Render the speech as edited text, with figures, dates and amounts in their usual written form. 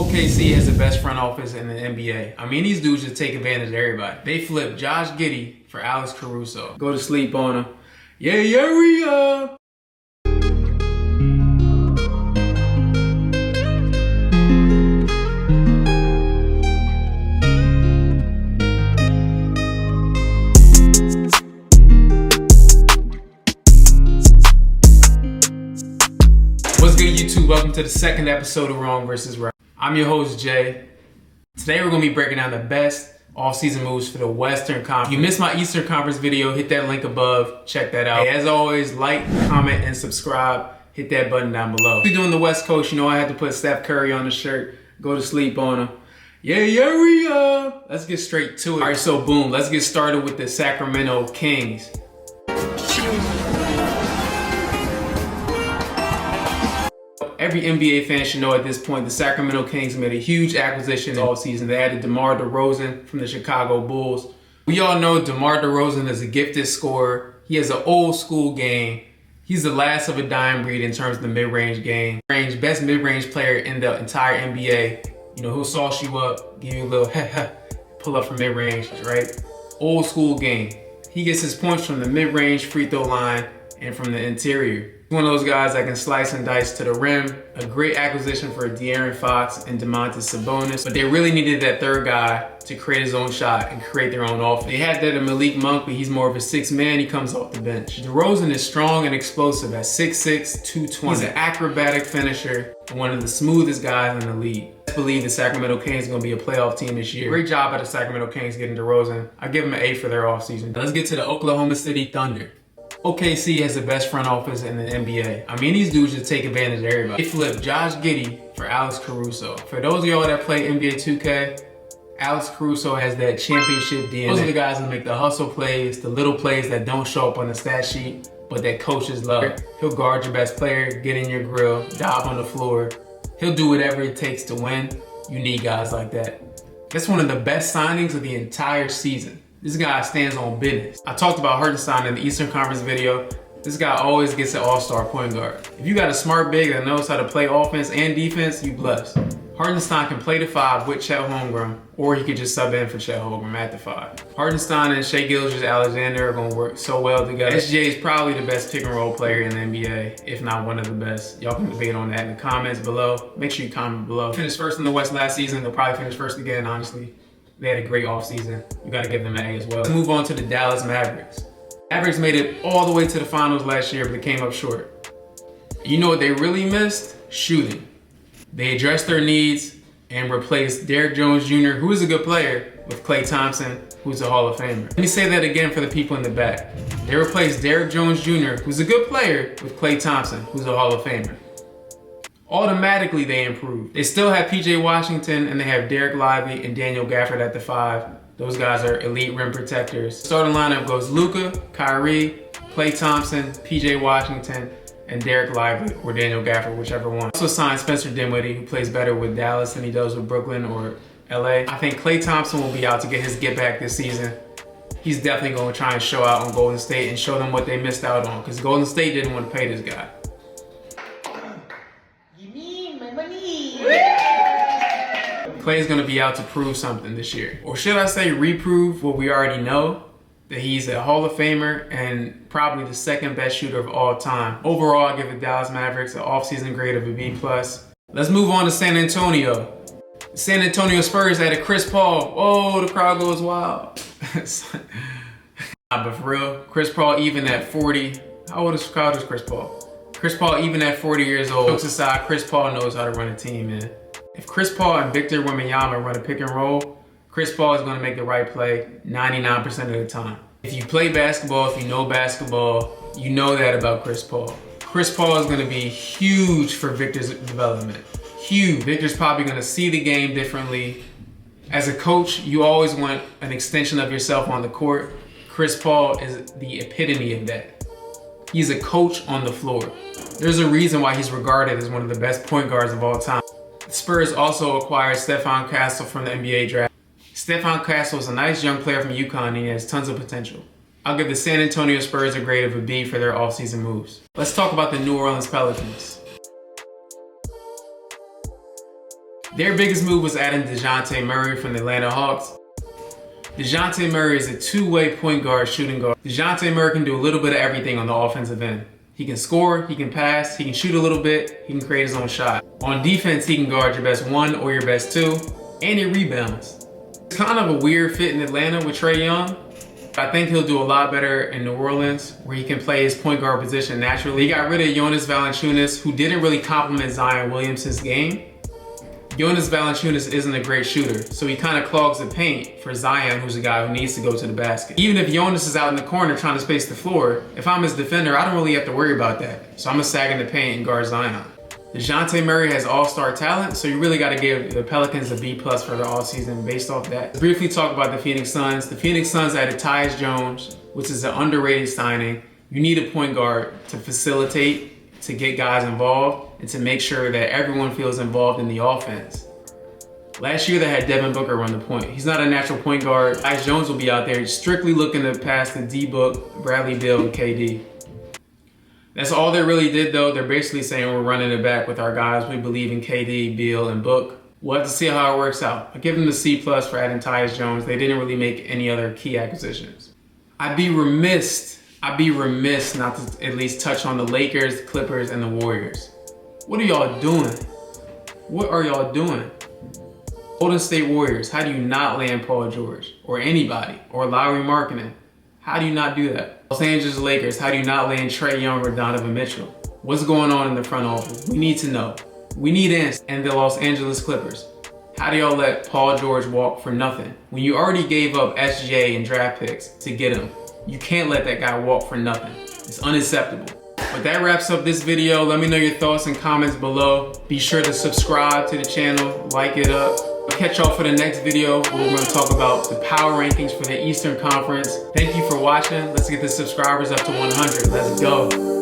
OKC has the best front office in the NBA. I mean, these dudes just take advantage of everybody. They flipped Josh Giddey for Alex Caruso. Go to sleep on him. Yeah, we are. What's good, YouTube? Welcome to the second episode of Wrong vs. Right. I'm your host, Jay. Today we're going to be breaking down the best off-season moves for the Western Conference. If you missed my Eastern Conference video, hit that link above. Check that out. Hey, as always, like, comment, and subscribe. Hit that button down below. If you're doing the West Coast, you know I had to put Steph Curry on the shirt. Go to sleep on him. Yeah, we are. Let's get straight to it. All right, so boom. Let's get started with the Sacramento Kings. Every NBA fan should know at this point the Sacramento Kings made a huge acquisition all season. They added Demar Derozan from the Chicago Bulls. We all know Demar Derozan is a gifted scorer. He has an old school game. He's the last of a dying breed in terms of the mid-range game. Best mid-range player in the entire NBA. You know, he'll sauce you up, give you a little pull up from mid-range, right? Old school game. He gets his points from the mid-range free throw line and from the interior. One of those guys that can slice and dice to the rim. A great acquisition for De'Aaron Fox and Domantas Sabonis. But they really needed that third guy to create his own shot and create their own offense. They had that in Malik Monk, but he's more of a sixth man. He comes off the bench. DeRozan is strong and explosive at 6'6", 220. He's an acrobatic finisher and one of the smoothest guys in the league. I believe the Sacramento Kings are going to be a playoff team this year. Great job by the Sacramento Kings getting DeRozan. I give them an A for their offseason. Let's get to the Oklahoma City Thunder. OKC has the best front office in the NBA. I mean, these dudes just take advantage of everybody. They flipped Josh Giddey for Alex Caruso. For those of y'all that play NBA 2K, Alex Caruso has that championship DNA. Those are the guys that make the hustle plays, the little plays that don't show up on the stat sheet, but that coaches love. He'll guard your best player, get in your grill, dive on the floor. He'll do whatever it takes to win. You need guys like that. That's one of the best signings of the entire season. This guy stands on business. I talked about Hartenstein in the Eastern Conference video. This guy always gets an all-star point guard. If you got a smart big that knows how to play offense and defense, you blessed. Hartenstein can play the 5 with Chet Holmgren, or he could just sub in for Chet Holmgren at the 5. Hartenstein and Shai Gilgeous-Alexander are going to work so well together. SGA is probably the best pick-and-roll player in the NBA, if not one of the best. Y'all can debate on that in the comments below. Make sure you comment below. Finished first in the West last season. They'll probably finish first again, honestly. They had a great offseason. You got to give them an A as well. Let's move on to the Dallas Mavericks. Mavericks made it all the way to the finals last year, but they came up short. You know what they really missed? Shooting. They addressed their needs and replaced Derrick Jones Jr., who is a good player, with Klay Thompson, who's a Hall of Famer. Let me say that again for the people in the back. They replaced Derrick Jones Jr., who's a good player, with Klay Thompson, who's a Hall of Famer. Automatically they improved. They still have PJ Washington and they have Derek Lively and Daniel Gafford at the 5. Those guys are elite rim protectors. Starting lineup goes Luka, Kyrie, Klay Thompson, PJ Washington, and Derek Lively or Daniel Gafford, whichever one. Also signed Spencer Dinwiddie, who plays better with Dallas than he does with Brooklyn or LA. I think Klay Thompson will be out to get his get back this season. He's definitely going to try and show out on Golden State and show them what they missed out on, because Golden State didn't want to pay this guy. Klay is going to be out to prove something this year. Or should I say reprove what we already know? That he's a Hall of Famer and probably the second best shooter of all time. Overall, I give the Dallas Mavericks an offseason grade of a B+. Let's move on to San Antonio. San Antonio Spurs had a Chris Paul. Oh, the crowd goes wild. But for real, Chris Paul even at 40. How old is Chris Paul? Chris Paul even at 40 years old. Jokes aside, Chris Paul knows how to run a team, man. If Chris Paul and Victor Wembanyama run a pick and roll, Chris Paul is going to make the right play 99% of the time. If you play basketball, if you know basketball, you know that about Chris Paul. Chris Paul is going to be huge for Victor's development. Huge. Victor's probably going to see the game differently. As a coach, you always want an extension of yourself on the court. Chris Paul is the epitome of that. He's a coach on the floor. There's a reason why he's regarded as one of the best point guards of all time. The Spurs also acquired Stephon Castle from the NBA draft. Stephon Castle is a nice young player from UConn and he has tons of potential. I'll give the San Antonio Spurs a grade of a B for their offseason moves. Let's talk about the New Orleans Pelicans. Their biggest move was adding DeJounte Murray from the Atlanta Hawks. DeJounte Murray is a two-way point guard, shooting guard. DeJounte Murray can do a little bit of everything on the offensive end. He can score, he can pass, he can shoot a little bit, he can create his own shot. On defense, he can guard your best one or your best two, and he rebounds. It's kind of a weird fit in Atlanta with Trae Young. I think he'll do a lot better in New Orleans, where he can play his point guard position naturally. He got rid of Jonas Valanciunas, who didn't really complement Zion Williamson's game. Jonas Valanciunas isn't a great shooter, so he kind of clogs the paint for Zion, who's a guy who needs to go to the basket. Even if Jonas is out in the corner trying to space the floor, if I'm his defender, I don't really have to worry about that. So I'm gonna sag in the paint and guard Zion. DeJounte Murray has all-star talent, so you really gotta give the Pelicans a B+ for the offseason based off that. Let's briefly talk about the Phoenix Suns. The Phoenix Suns added Tyus Jones, which is an underrated signing. You need a point guard to facilitate, to get guys involved, and to make sure that everyone feels involved in the offense. Last year they had Devin Booker run the point. He's not a natural point guard. Tyus Jones will be out there strictly looking to pass to D-Book, Bradley Beal, and KD. That's all they really did though. They're basically saying we're running it back with our guys. We believe in KD, Beal, and Book. We'll have to see how it works out. I give them the C+ for adding Tyus Jones. They didn't really make any other key acquisitions. I'd be remiss not to at least touch on the Lakers, the Clippers, and the Warriors. What are y'all doing? What are y'all doing? Golden State Warriors, how do you not land Paul George? Or anybody? Or Lauri Markkanen? How do you not do that? Los Angeles Lakers, how do you not land Trae Young or Donovan Mitchell? What's going on in the front office? We need to know. We need answers. And the Los Angeles Clippers, how do y'all let Paul George walk for nothing? When you already gave up SGA and draft picks to get him, you can't let that guy walk for nothing. It's unacceptable. But that wraps up this video. Let me know your thoughts and comments below. Be sure to subscribe to the channel, like it up. I'll catch y'all for the next video where we're going to talk about the power rankings for the Eastern Conference. Thank you for watching. Let's get the subscribers up to 100. Let's go.